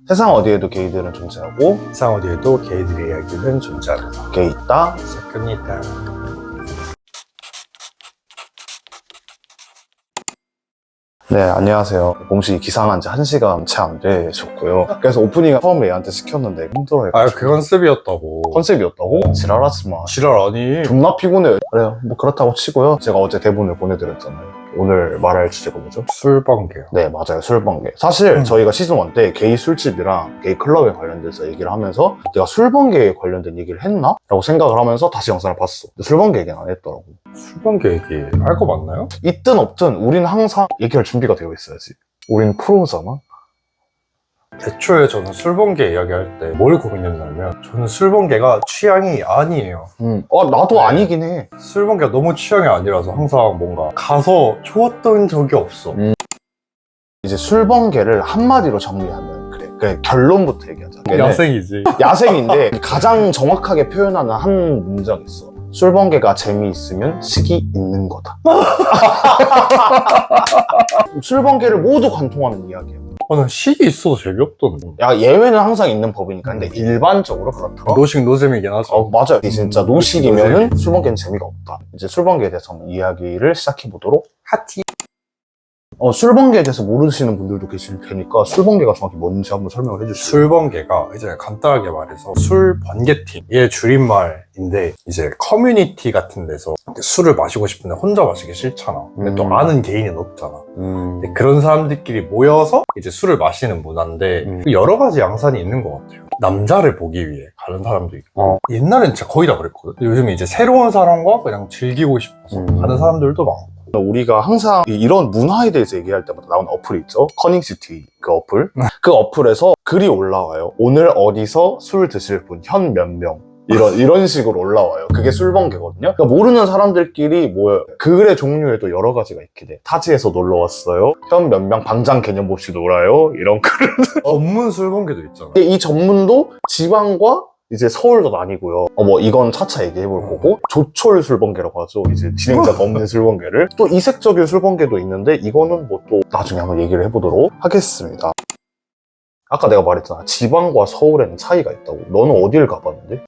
세상 어디에도 게이들은 존재하고 세상 어디에도 게이들의 이야기는 존재한다. 게 있다. 시작합니다. 네, 안녕하세요. 공식이 기상한 지 1시간 채 안 되셨고요. 그래서 오프닝을 처음에 얘한테 시켰는데 힘들어요. 그 컨셉이었다고. 컨셉이었다고? 지랄하지 마. 지랄 아니. 존나 피곤해요. 그래요. 뭐 그렇다고 치고요. 제가 어제 대본을 보내드렸잖아요. 오늘 말할 주제가 뭐죠? 술방개요. 네, 맞아요. 술번개. 사실 저희가 시즌1 때 게이 술집이랑 게이 클럽에 관련돼서 얘기를 하면서 내가 술번개에 관련된 얘기를 했나? 라고 생각을 하면서 다시 영상을 봤어. 근데 술번개 얘기는 안 했더라고. 술방개 얘기 할 거 맞나요? 있든 없든 우린 항상 얘기할 준비가 되어 있어야지. 우린 프로잖아. 대초에 저는 술방개 이야기할 때 뭘 고민했냐면 저는 술방개가 취향이 아니에요. 나도 네. 아니긴 해. 술방개가 너무 취향이 아니라서 항상 뭔가 가서 좋았던 적이 없어. 이제 술번개를 한마디로 정리하면 그래. 그냥 결론부터 얘기하자. 야생이지. 야생인데 가장 정확하게 표현하는 한 문장이 있어. 술번개가 재미있으면 식이 있는 거다. 술번개를 모두 관통하는 이야기야. 저는 식이 있어도 재미없던데. 야, 예외는 항상 있는 법이니까. 근데 일반적으로 그렇더라. 노식 노잼이긴 하죠. 맞아요. 진짜 노식이면은 술번개는 재미가 없다. 이제 술번개에 대해서 한번 이야기를 시작해보도록. 하티. 술번개에 대해서 모르시는 분들도 계실 테니까 술번개가 정확히 뭔지 한번 설명을 해주시죠. 술번개가 이제 간단하게 말해서 술번개팀의 줄임말인데 이제 커뮤니티 같은 데서 술을 마시고 싶은데 혼자 마시기 싫잖아. 근데 또 아는 개인은 없잖아. 근데 그런 사람들끼리 모여서 이제 술을 마시는 문화인데 여러 가지 양산이 있는 것 같아요. 남자를 보기 위해 가는 사람도 있고 옛날엔 진짜 거의 다 그랬거든. 요즘 이제 새로운 사람과 그냥 즐기고 싶어서 가는 사람들도 많고. 우리가 항상 이런 문화에 대해서 얘기할 때마다 나오는 어플이 있죠. 커닝시티 그 어플. 그 어플에서 글이 올라와요. 오늘 어디서 술 드실 분 현 몇 명. 이런 식으로 올라와요. 그게 술번개거든요. 그러니까 모르는 사람들끼리 모여요. 그 글의 종류에도 여러 가지가 있게 돼. 타지에서 놀러 왔어요. 현 몇 명 방장 개념 없이 놀아요. 이런 글을. 전문 술번개도 있잖아. 근데 이 전문도 지방과 이제 서울도 나뉘고요. 이건 차차 얘기해볼 거고, 조촐 술번개라고 하죠. 이제 진행자가 없는 술번개를. 또 이색적인 술번개도 있는데, 이거는 뭐 또 나중에 한번 얘기를 해보도록 하겠습니다. 아까 내가 말했잖아. 지방과 서울에는 차이가 있다고. 너는 어딜 가봤는데?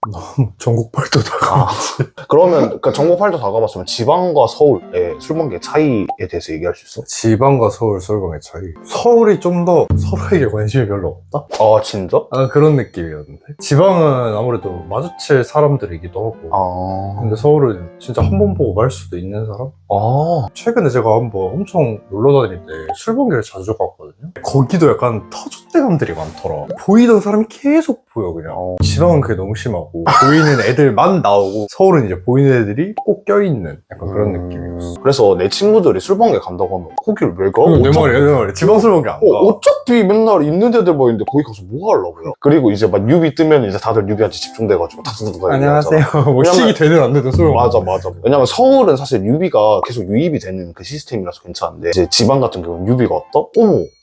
전국 팔도 다 가봤지. 그러면 그러니까 전국 팔도 다 가봤으면 지방과 서울의 술번개 차이에 대해서 얘기할 수 있어? 지방과 서울 술번개 차이. 서울이 좀 더 서로에게 관심이 별로 없다? 아, 진짜? 그런 느낌이었는데. 지방은 아무래도 마주칠 사람들이기도 하고. 근데 서울은 진짜 한 번 보고 말 수도 있는 사람? 최근에 제가 한번 엄청 놀러 다닐 때 술번개를 자주 갔거든요. 거기도 약간 터줏대감들이 많더라. 보이던 사람이 계속 보여 그냥. 지방은 그게 너무 심하고 보이는 애들만 나오고 서울은 이제 보이는 애들이 꼭 껴있는 약간 그런 느낌이었어. 그래서 내 친구들이 술번개 간다고 하면 거기를 왜 가? 내 말이야. 지방 술번개 안 가. 어차피 맨날 있는 애들 보이는데 거기 가서 뭐 하려고요? 그리고 이제 막 뉴비 뜨면 이제 다들 뉴비한테 집중돼가지고 다다다다 안녕하세요. 뭐 식이 되든 안 되든 술을 맞아. 왜냐면 서울은 사실 뉴비가 계속 유입이 되는 그 시스템이라서 괜찮은데 이제 지방 같은 경우는 뉴비가 왔다?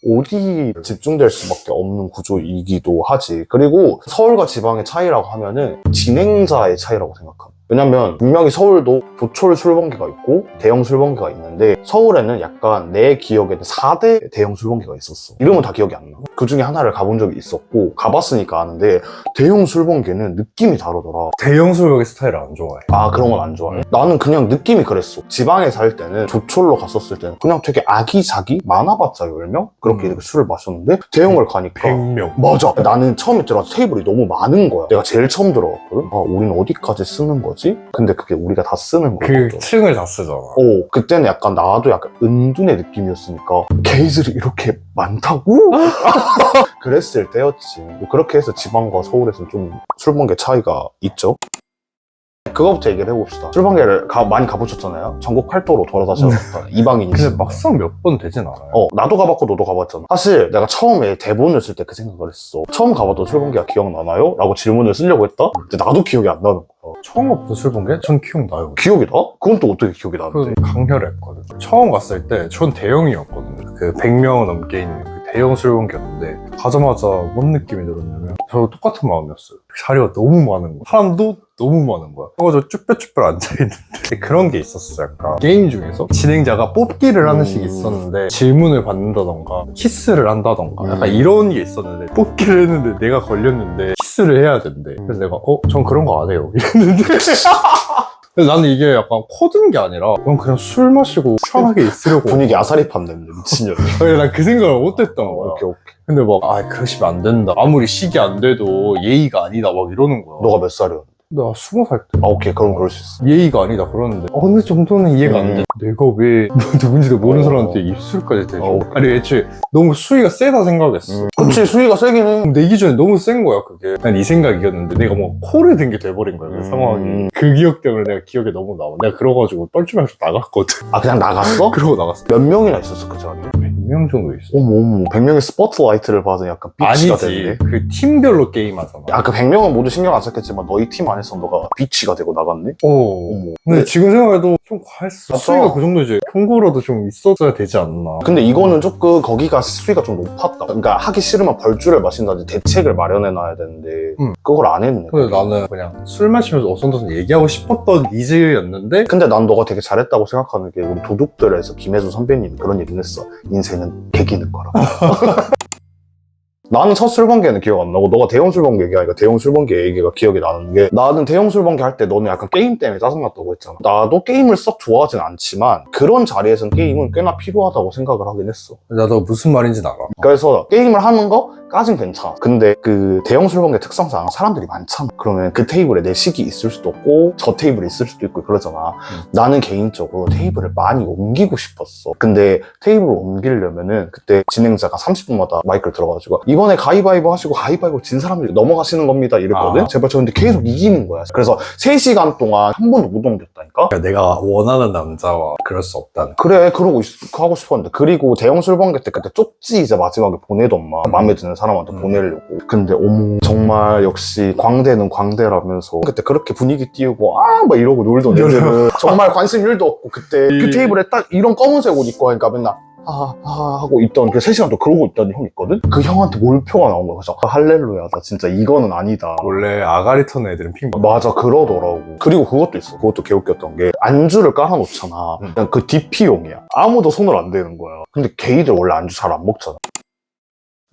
어디 집중될 수밖에 없는 구조이기도 하지. 그리고 서울과 지방의 차이라고 하면은 진행자의 차이라고 생각합니다. 왜냐면 분명히 서울도 조촐 술번개가 있고 대형 술번개가 있는데 서울에는 약간 내 기억에는 4대 대형 술번개가 있었어. 이름은 다 기억이 안 나. 그 중에 하나를 가본 적이 있었고 가봤으니까 아는데 대형 술번개는 느낌이 다르더라. 대형 술번개 스타일을 안 좋아해. 그런 건 안 좋아해? 나는 그냥 느낌이 그랬어. 지방에 살 때는 조촐로 갔었을 때는 그냥 되게 아기자기 많아봤자 10명? 그렇게 이렇게 술을 마셨는데 대형을 가니까 100명. 맞아. 나는 처음에 들어와서 테이블이 너무 많은 거야. 내가 제일 처음 들어왔거든. 우린 어디까지 쓰는 거지? 근데 그게 우리가 다 쓰는 거야. 그 층을 다 쓰잖아. 그때는 나도 약간 은둔의 느낌이었으니까 게이들이 이렇게 많다고? 그랬을 때였지. 그렇게 해서 지방과 서울에서는 좀 술번개 차이가 있죠. 그거부터 얘기를 해봅시다. 술번개를 많이 가보셨잖아요. 전국 팔도로 돌아다녔잖아요. 이방인이시니까. 근데 막상 몇 번 되진 않아요. 나도 가봤고 너도 가봤잖아. 사실 내가 처음에 대본을 쓸 때 그 생각을 했어. 처음 가봤던 술번개가 기억나나요? 라고 질문을 쓰려고 했다? 근데 나도 기억이 안 나는 거야. 처음 가봤던 술번개? 전 기억나요. 기억이 나? 그건 또 어떻게 기억이 나는데? 강렬했거든. 처음 갔을 때 전 대형이었거든요. 그 100명 넘게 있는 그 대형 술번개였는데 가자마자 뭔 느낌이 들었냐면 저 똑같은 마음이었어요. 자리가 너무 많은 거야. 사람도 너무 많은 거야. 그래서 쭈뼛쭈뼛 앉아있는데 그런 게 있었어. 약간 게임 중에서 진행자가 뽑기를 하는 식이 있었는데 질문을 받는다던가 키스를 한다던가 약간 이런 게 있었는데 뽑기를 했는데 내가 걸렸는데 키스를 해야 된대. 그래서 내가 전 그런 거 안 해요 이랬는데 그래서 나는 이게 약간 코든 게 아니라 그냥 술 마시고 편하게 있으려고 분위기 아사리판 냈네, 미친년. 그래 난 그 생각을 못했던 거야. 오케이. 근데 막 그러시면 안 된다. 아무리 식이 안 돼도 예의가 아니다 막 이러는 거야. 너가 몇 살이었는데? 나 20살 때 아, 오케이. 그럼 그럴 수 있어. 예의가 아니다 그러는데 어느 정도는 이해가 안 돼. 내가 왜 누군지도 모르는 사람한테 입술까지 대줘. 아니 애초에 너무 수위가 세다 생각했어. 그치, 수위가 세긴 해. 내 기준에 너무 센 거야 그게. 난 이 생각이었는데 내가 뭐 코를 든 게 돼버린 거야 그 상황이. 그 기억 때문에 내가 기억에 너무 남아. 내가 그래가지고 떨주면서 나갔거든. 아, 그냥 나갔어? 그러고 나갔어. 몇 명이나 있었어, 그 자리에? 100명 정도 있어. 어머. 100명의 스포트라이트를 받은 약간 비치가 아니지. 됐네. 그 팀별로 게임 하잖아. 그 100명은 모두 신경 안 썼겠지만 너희 팀 안에서 너가 비치가 되고 나갔네? 어머. 근데 지금 생각해도 좀 과했어. 맞다. 수위가 그 정도지. 통고라도 좀 있었어야 되지 않나. 근데 이거는 조금 거기가 수위가 좀 높았다. 그러니까 하기 싫으면 벌주를 마신다든지 대책을 마련해놔야 되는데 그걸 안 했네. 근데 나는 그냥 술 마시면서 어선도선 얘기하고 싶었던 니즈였는데 근데 난 너가 되게 잘했다고 생각하는 게 우리 도둑들에서 김혜수 선배님이 그런 얘기를 했어. 인생은 개기는 거라. 나는 첫 술번개는 기억 안 나고 너가 대형 술번개 얘기하니까 대형 술번개 얘기가 기억이 나는 게 나는 대형 술번개 할 때 너는 약간 게임 때문에 짜증났다고 했잖아. 나도 게임을 썩 좋아하진 않지만 그런 자리에선 게임은 꽤나 필요하다고 생각을 하긴 했어. 나도 무슨 말인지 알아. 그래서 게임을 하는 거까진 괜찮아. 근데 그 대형 술번개 특성상 사람들이 많잖아. 그러면 그 테이블에 내 식이 있을 수도 없고 저 테이블에 있을 수도 있고 그러잖아. 나는 개인적으로 테이블을 많이 옮기고 싶었어. 근데 테이블을 옮기려면은 그때 진행자가 30분마다 마이크를 들어가지고 이번에 가위바위보 하시고 가위바위보 진 사람들이 넘어가시는 겁니다 이랬거든. 제발 저 근데 계속 이기는 거야. 그래서 3시간 동안 한 번도 못 옮겼다니까. 그러니까 내가 원하는 남자와 그럴 수 없다는. 그래 하고 싶었는데. 그리고 대형 술번개 때 그때 쪽지 이제 마지막에 보내던마. 마음에 드는 사람한테 보내려고. 근데 어머 정말 역시 광대는 광대라면서 그때 그렇게 분위기 띄우고 막 이러고 놀던 애들은 정말 관심 1도 없고 그때 그 테이블에 딱 이런 검은색 옷 입고 하니까 맨날 하고 있던 그 3시간 또 그러고 있던 형 있거든? 그 형한테 몰표가 나온 거야. 그래서 할렐루야 나 진짜 이거는 아니다. 원래 아가리 터는 애들은 핑 받아. 맞아 그러더라고. 그리고 그것도 있어. 그것도 개웃겼던 게 안주를 깔아놓잖아. 그냥 그 DP용이야. 아무도 손을 안 대는 거야. 근데 게이들 원래 안주 잘 안 먹잖아.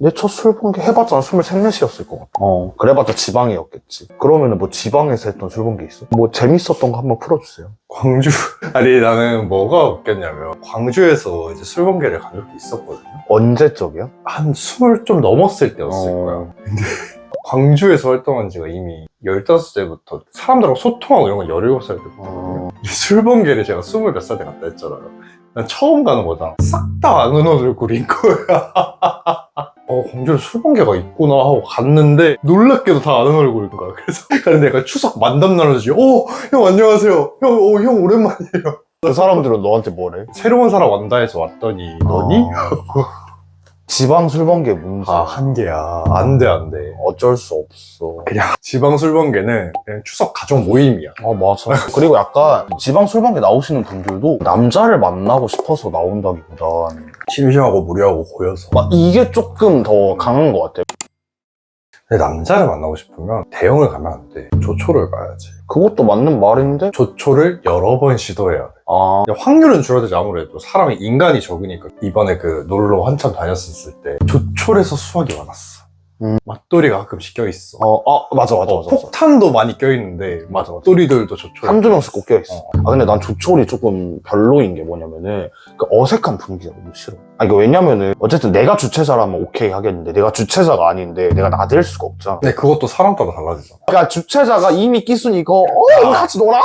내 첫 술번개 해봤자 23, 4시였을 것 같아. 그래봤자 지방이었겠지. 그러면은 뭐 지방에서 했던 술번개 있어? 뭐 재밌었던 거 한번 풀어주세요. 광주. 아니 나는 뭐가 웃겼냐면 광주에서 이제 술번개를 간 적도 있었거든요. 언제적이야? 한 20 좀 넘었을 때였을 거야. 근데 광주에서 활동한 지가 이미 15살부터 사람들하고 소통하고 이런 건 17살 때부터 술번개를 제가 20 몇 살 때 갔다 했잖아요. 난 처음 가는 거잖아. 싹 다 아는 얼굴인 거야. 광주에 술번개가 있구나 하고 갔는데 놀랍게도 다 아는 얼굴인 거야. 그래서 근데 약간 추석 만담 나눠주지. 형 안녕하세요. 형 오랜만이에요. 그 사람들은 너한테 뭐래? 새로운 사람 완다 해서 왔더니 너니? 지방 술번개 문제. 한계야. 안 돼. 어쩔 수 없어. 그냥 지방 술번개는 그냥 추석 가족 모임이야. 맞아. 그리고 약간 지방 술번개 나오시는 분들도 남자를 만나고 싶어서 나온다기보단 심심하고 무료하고 고여서. 이게 조금 더 강한 것 같아. 근데 남자를 만나고 싶으면 대형을 가면 안 돼. 조초를 가야지. 그것도 맞는 말인데? 조초를 여러 번 시도해야 돼. 확률은 줄어들지 아무래도. 사람이 인간이 적으니까. 이번에 그 놀러 한참 다녔었을 때 조촐에서 수확이 많았어. 맛돌이가 가끔씩 껴있어. 맞아. 폭탄도 많이 껴있는데 맞아. 맛돌이들도 조촐. 한두 명씩 꼭 껴있어. 근데 난 조촐이 조금 별로인 게 뭐냐면은 그 어색한 분위기가 너무 싫어. 이거 왜냐면은 어쨌든 내가 주최자라면 오케이 하겠는데 내가 주최자가 아닌데 내가 나댈 수가 없잖아. 근데 그것도 사람 따라 달라지잖아. 그러니까 주최자가 이미 끼순이고 우리 같이 놀아!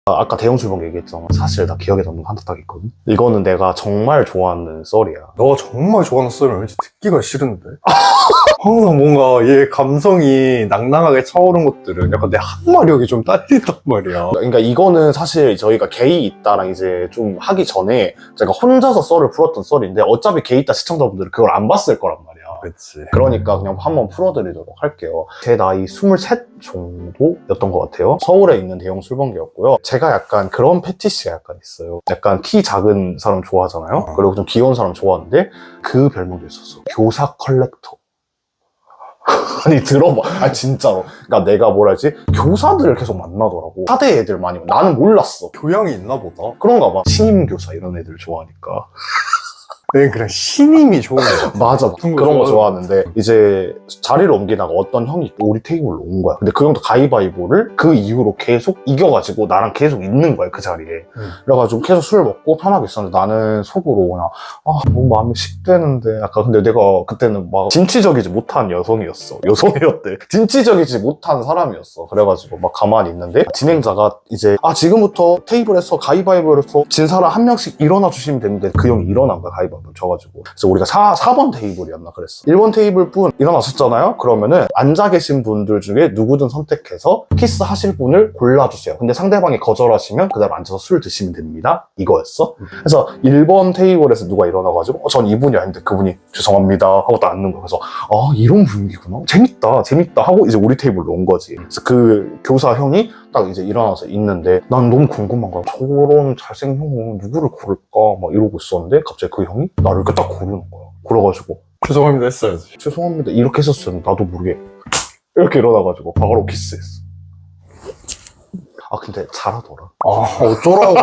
아까 대형 술번개 얘기했잖아. 사실 나 기억에 남는 거 하나 딱 있거든. 이거는 내가 정말 좋아하는 썰이야. 너가 정말 좋아하는 썰은 왠지 듣기가 싫은데? 항상 뭔가 얘 감성이 낭낭하게 차오른 것들은 약간 내 한마력이 좀 딸린단 말이야. 그러니까 이거는 사실 저희가 게이 있다랑 이제 좀 하기 전에 제가 혼자서 썰을 풀었던 썰인데 어차피 게이 있다 시청자분들은 그걸 안 봤을 거란 말이야. 그치. 그러니까 그냥 한번 풀어드리도록 할게요. 제 나이 23 정도였던 것 같아요. 서울에 있는 대형 술번개였고요. 제가 약간 그런 패티시가 약간 있어요. 약간 키 작은 사람 좋아하잖아요. 그리고 좀 귀여운 사람 좋아하는데 그 별명도 있었어. 교사 컬렉터. 아니 들어봐. 아 진짜로. 그러니까 내가 뭐라 하지? 교사들을 계속 만나더라고. 사대 애들 많이 나는 몰랐어. 교양이 있나 보다. 그런가 봐. 신임 교사 이런 애들 좋아하니까. 네, 그냥 신임이 좋은 거. 맞아. 그런 거 그런 거 좋아하는 좋아하는데 이제 자리를 옮기다가 어떤 형이 우리 테이블로 온 거야. 근데 그 형도 가위바위보를 그 이후로 계속 이겨가지고 나랑 계속 있는 거야, 그 자리에. 그래가지고 계속 술 먹고 편하게 있었는데 나는 속으로 그냥 너무 마음이 식대는데 약간. 근데 내가 그때는 막 진취적이지 못한 여성이었대. 진취적이지 못한 사람이었어. 그래가지고 막 가만히 있는데 진행자가 이제 지금부터 테이블에서 가위바위보를 해서 진 사람 한 명씩 일어나 주시면 되는데 그 형이 일어난 거야, 가위바위보 져가지고. 그래서 우리가 4번 테이블이었나 그랬어. 1번 테이블 분 일어나셨잖아요? 그러면은 앉아 계신 분들 중에 누구든 선택해서 키스하실 분을 골라주세요. 근데 상대방이 거절하시면 그 다음 앉아서 술 드시면 됩니다. 이거였어. 그래서 1번 테이블에서 누가 일어나가지고 전 이분이 아닌데 그분이 죄송합니다 하고 딱 앉는 거야. 그래서 이런 분위기구나. 재밌다 하고 이제 우리 테이블로 온 거지. 그래서 그 교사 형이 딱 이제 일어나서 있는데 난 너무 궁금한 거야. 저런 잘생긴 형은 누구를 고를까 막 이러고 있었는데 갑자기 그 형이 나를 이렇게 딱 고르는 거야. 그래가지고 죄송합니다 했어야지. 죄송합니다 이렇게 했었어요. 나도 모르게 이렇게 일어나가지고 바로 키스했어. 근데 잘하더라. 어쩌라고.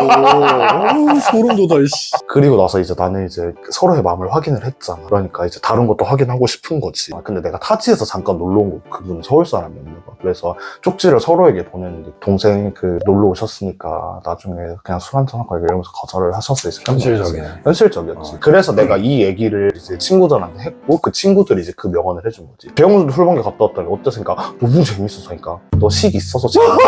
소름 돋아, 이씨. 그리고 나서 이제 나는 이제 서로의 마음을 확인을 했잖아. 그러니까 이제 다른 것도 확인하고 싶은 거지. 근데 내가 타지에서 잠깐 놀러 온 거, 그분은 서울 사람이었나 봐. 그래서 쪽지를 서로에게 보냈는데 동생 놀러 오셨으니까 나중에 그냥 술 한잔 할까 이러면서 거절을 하셨어. 현실적이었지. 그래서 내가 이 얘기를 이제 친구들한테 했고 그 친구들이 이제 그 명언을 해준 거지. 배영수도 술방개 갔다 왔더니 어땠으니까 너무 재밌었어. 그러니까 너 식 있어서 재밌었어.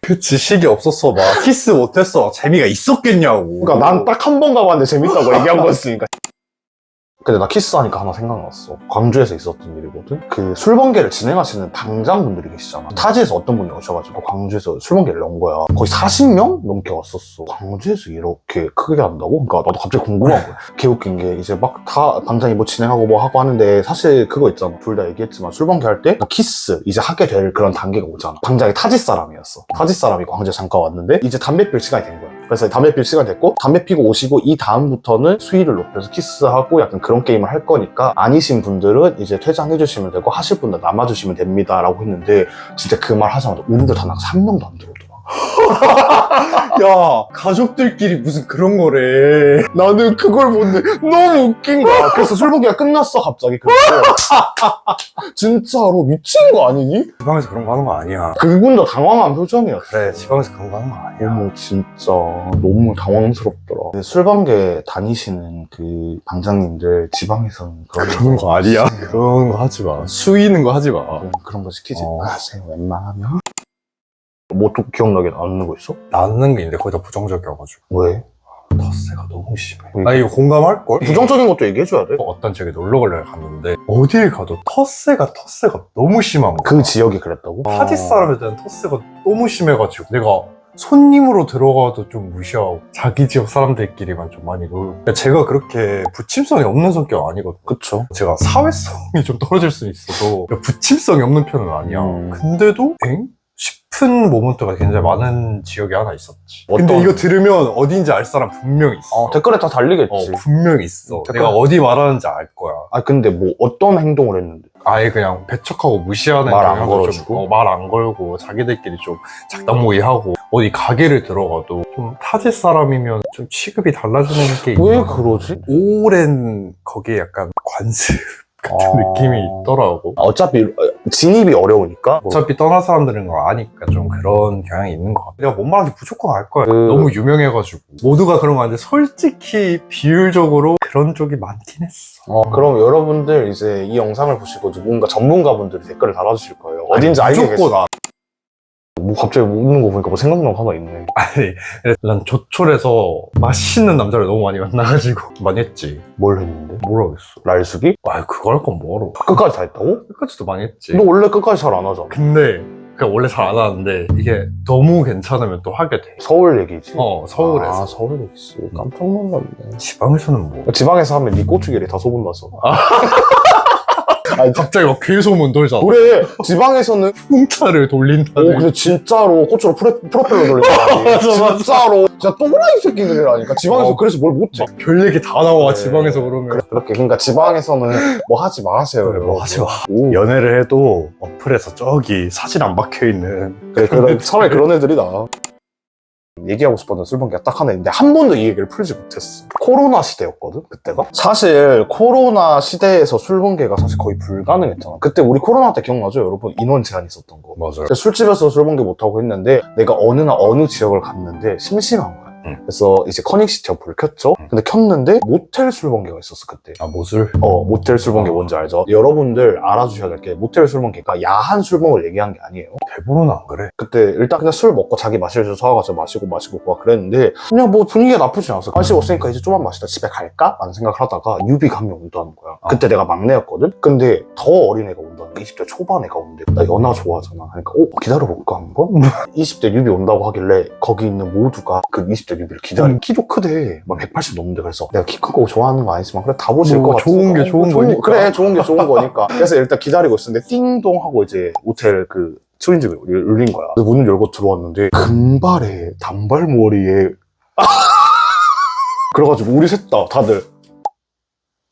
그치, 식이 없었어. 막 키스 못했어. 재미가 있었겠냐고. 그러니까 난 딱 한 번 가봤는데 재밌다고 얘기한 거였으니까. 근데 나 키스하니까 하나 생각났어. 광주에서 있었던 일이거든. 그 술번개를 진행하시는 방장분들이 계시잖아. 타지에서 어떤 분이 오셔가지고 광주에서 술번개를 넣은 거야. 거의 40명 넘게 왔었어. 광주에서 이렇게 크게 한다고? 그러니까 나도 갑자기 궁금한 거야. 개웃긴 게 이제 막 다 방장이 뭐 진행하고 뭐 하고 하는데 사실 그거 있잖아. 둘 다 얘기했지만 술번개 할 때 키스 이제 하게 될 그런 단계가 오잖아. 방장이 타지 사람이었어. 타지 사람이 광주에 잠깐 왔는데 이제 담배 필 시간이 된 거야. 그래서 담배 필 시간이 됐고 담배 피고 오시고 이 다음부터는 수위를 높여서 키스하고 약간 그런 게임을 할 거니까 아니신 분들은 이제 퇴장해 주시면 되고 하실 분들 남아주시면 됩니다 라고 했는데 진짜 그 말 하자마자 우리들 다 나가서 한 명도 안 들어오더라. 야, 가족들끼리 무슨 그런 거래. 나는 그걸 보는데 너무 웃긴 거야. 그래서 술먹이가 끝났어 갑자기. 그래서 진짜로 미친 거 아니니? 지방에서 그런 거 하는 거 아니야. 그분도 당황한 표정이었어. 그래, 지방에서 그런 거 하는 거 아니야. 어머 진짜 너무 당황스럽더라. 술방개 다니시는 그 방장님들 지방에서는 그런 거 아니야. 그런 거 하지 마. 수위는 거 하지 마. 그런 거 시키지 마세요 웬만하면. 뭐 또 기억나게 남는 거 있어? 나는 게 있는데 거의 다 부정적이어가지고. 왜? 텃세가 너무 심해. 왜? 나 이거 공감할걸? 부정적인 것도 얘기해줘야 돼. 어떤 지역에 놀러 가려고 갔는데 어딜 가도 텃세가 너무 심한 거야. 그 지역이 그랬다고? 타지 사람에 대한 텃세가 너무 심해가지고 내가 손님으로 들어가도 좀 무시하고 자기 지역 사람들끼리만 좀 많이 놀고. 제가 그렇게 부침성이 없는 성격 아니거든요. 그쵸. 제가 사회성이 좀 떨어질 수 있어도 부침성이 없는 편은 아니야. 근데도 엥? 싶은 모먼트가 굉장히 많은 지역이 하나 있었지. 근데 이거 들으면 어딘지 알 사람 분명히 있어. 댓글에 다 달리겠지. 분명히 있어. 댓글- 내가 어디 말하는지 알 거야. 근데 뭐 어떤 행동을 했는데? 아예 그냥 배척하고 무시하는 말안 경향도 걸어주고? 좀, 말 안 걸고 자기들끼리 좀 작당모의하고 어디 가게를 들어가도 좀 타지 사람이면 좀 취급이 달라지는 게 왜 있나. 그러지? 오랜 거기에 약간 관습 같은 느낌이 있더라고. 어차피 진입이 어려우니까. 어차피 떠날 사람들은 걸 아니까 좀 그런 경향이 있는 것 같아. 내가 뭔 말하는지 무조건 알 거야. 그- 너무 유명해가지고 모두가 그런 거 아닌데 솔직히 비율적으로 그런 쪽이 많긴 했어. 그럼 여러분들 이제 이 영상을 보시고 누군가 전문가분들이 댓글을 달아주실 거예요. 어딘지 알게 계세요. 무조건 아. 뭐 갑자기 웃는 거 보니까 뭐 생각난 거 하나 있네. 아니, 난 조촐해서 맛있는 남자를 너무 많이 만나가지고 많이 했지. 뭘 했는데? 뭐라 그랬어? 날수기? 아, 그거 할 건 뭐하러? 끝까지 다 했다고? 끝까지도 많이 했지. 너 원래 끝까지 잘 안 하잖아. 근데 그냥 원래 잘 안 하는데 이게 너무 괜찮으면 또 하게 돼. 서울 얘기지? 서울에서. 서울 얘기지. 깜짝 놀랐네. 지방에서는 뭐. 지방에서 하면 네 고추기를 다 소문나서. 아니, 갑자기 막 괴소문 돌잖아. 그래 지방에서는 풍차를 돌린다는. 근데 진짜로 꽃으로 프로펠러 돌린다. 맞아. 진짜로 진짜 또라이 새끼들이라니까 지방에서 그래서 뭘 못해. 별 얘기 다 나와 그래. 지방에서 그러면. 그렇게 그러니까 지방에서는 뭐 하지 마세요. 그래, 뭐 하지 마. 오. 연애를 해도 어플에서 저기 사진 안 박혀 있는. 그래 차라리 그런 애들이다. 얘기하고 싶었던 술번개가 딱 하나 있는데 한 번도 이 얘기를 풀지 못했어. 코로나 시대였거든 그때가. 사실 코로나 시대에서 술번개가 사실 거의 불가능했잖아. 그때 우리 코로나 때 기억나죠 여러분? 인원 제한 있었던 거. 맞아요. 술집에서 술번개 못하고 했는데 내가 어느 날 어느 지역을 갔는데 심심한 거야. 그래서 이제 커넥시티 어플을 켰죠. 근데 켰는데 모텔 술번개가 있었어 그때. 아 모술? 모텔 술번개 뭔지 알죠? 여러분들 알아주셔야 될 게 모텔 술번개가 야한 술먹을 얘기한 게 아니에요. 대부분은 안 그래. 그때 일단 그냥 술 먹고 자기 마실 줄 사와가지고 마시고 막 그랬는데 그냥 뭐 분위기가 나쁘지 않았어. 관심 없으니까 이제 좀만 마시다 집에 갈까? 라는 생각을 하다가 뉴비가 한 명 온다는 거야. 그때 내가 막내였거든? 근데 더 어린 애가 온다는 거야. 20대 초반 애가 오는데 나 연하 좋아하잖아. 그러니까 기다려볼까 한번? 20대 뉴비 온다고 하길래 거기 있는 모두가 그 20대 뉴비를 기다려. 키도 크대. 막 180 넘는데 그래서 내가 키 큰 거 좋아하는 거 아니지만 그래 다 보실 뭐 것 같아. 좋은 게 좋은 거니까. 그래 좋은 게 좋은 거니까. 그래서 일단 기다리고 있었는데 띵동 하고 이제 호텔 그 초인종이 울린 거야. 그래서 문을 열고 들어왔는데 금발에 단발머리에 그래가지고 우리 셋 다 다들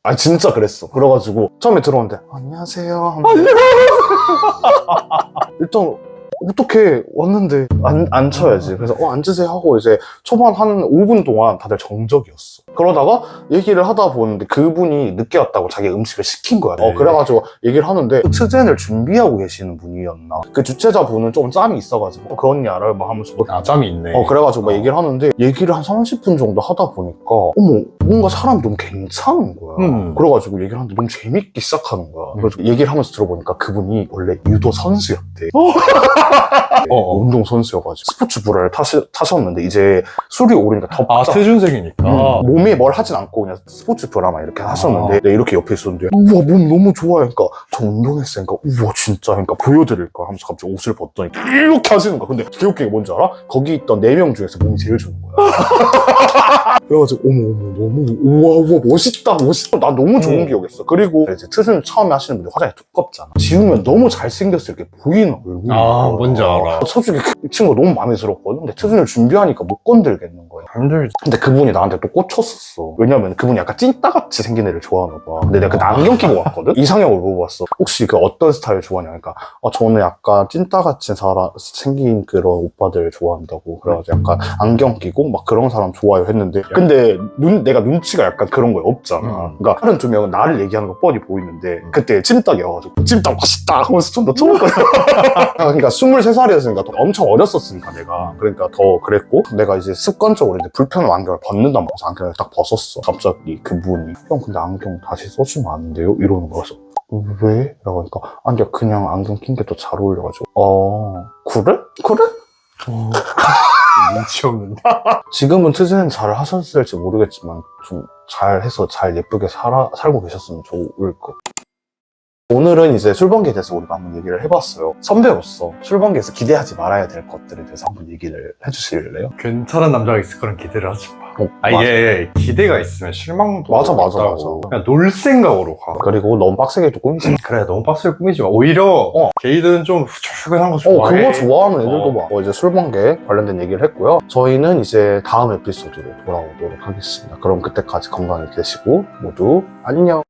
아니 진짜 그랬어. 그래가지고 처음에 들어오는데 안녕하세요. 일단 어떻게 왔는데 앉혀야지. 그래서 앉으세요 하고 이제 초반 한 5분 동안 다들 정적이었어. 그러다가 얘기를 하다 보는데 그분이 늦게 왔다고 자기 음식을 시킨 거야. 네. 그래가지고 얘기를 하는데 트젠을 준비하고 계시는 분이었나. 그 주최자분은 좀 짬이 있어가지고 그 언니 알아요? 막 하면서 아 짬이 있네. 그래가지고 막 얘기를 하는데 얘기를 한 30분 정도 하다 보니까 어머 뭔가 사람이 너무 괜찮은 거야. 그래가지고 얘기를 하는데 너무 재밌기 시작하는 거야. 그래서 얘기를 하면서 들어보니까 그분이 원래 유도 선수였대. 운동 선수여가지고 스포츠 브라를 타셨는데 이제 술이 오르니까 덥잖아. 아 태준생이니까. 몸에 뭘 하진 않고 그냥 스포츠 브라만 이렇게 하셨는데 내가 이렇게 옆에 있었는데 우와 몸 너무 좋아요. 그러니까 저 운동했으니까 우와 진짜 그러니까 보여드릴까 하면서 갑자기 옷을 벗더니 이렇게 하시는 거야. 근데 개웃기게 뭔지 알아? 거기 있던 4명 중에서 몸이 제일 좋은 거야. 그래가지고 어머 너무 우와 멋있다. 난 너무 좋은 기억이었어. 그리고 이제 트순 처음에 하시는 분들 화장이 두껍잖아. 지우면 너무 잘생겼을 게 보이는 얼굴이. 아 뭔지 알아. 솔직히 그 친구가 너무 마음에 들었거든. 근데 트순을 준비하니까 못 건들겠는 거야. 힘들지. 근데 그분이 나한테 또 꽂혔었어. 왜냐면 그분이 약간 찐따같이 생긴 애를 좋아하나 봐. 근데 내가 그때 안경 끼고 왔거든? 이상형을 물어봤어. 혹시 그 어떤 스타일 좋아하냐? 그러니까 저는 약간 찐따같이 생긴 그런 오빠들 좋아한다고. 그래가지고 약간 안경 끼고 막 그런 사람 좋아요 했는데 근데 내가 눈치가 약간 그런 거에 없잖아. 그러니까 다른 2명은 나를 얘기하는 거 뻔히 보이는데 그때 찜닭이어가지고 찜닭 맛있다 하면서 좀 더 쳐먹거든. 그러니까 23살이었으니까 엄청 어렸었으니까 내가 그러니까 더 그랬고 내가 이제 습관적으로 이제 불편한 안경을 벗는단 말이야. 안경을 딱 벗었어. 갑자기 그분이 형 근데 안경 다시 써주면 안 돼요? 이러는 거라서 왜? 라고 하니까 아니 그냥 안경 낀 게 더 잘 어울려가지고 그래? 눈치 없는데. 지금은 트젠 잘 하셨을지 모르겠지만 좀 잘해서 잘 예쁘게 살고 계셨으면 좋을 것. 오늘은 이제 술번개에 대해서 우리가 한번 얘기를 해봤어요. 선배로서 술번개에서 기대하지 말아야 될 것들에 대해서 한번 얘기를 해주실래요? 괜찮은 남자가 있을 거란 기대를 하지 마. 맞아. 이게 기대가 있으면 실망도 맞아. 있다고. 그냥 놀 생각으로 가. 그리고 너무 빡세게 또 꾸미지. 그래 너무 빡세게 꾸미지 마. 오히려 게이들은 좀 후줄근한 거 좋아해. 그거 좋아하는 애들도 막. 이제 술번개 관련된 얘기를 했고요. 저희는 이제 다음 에피소드로 돌아오도록 하겠습니다. 그럼 그때까지 건강히 계시고 모두 안녕.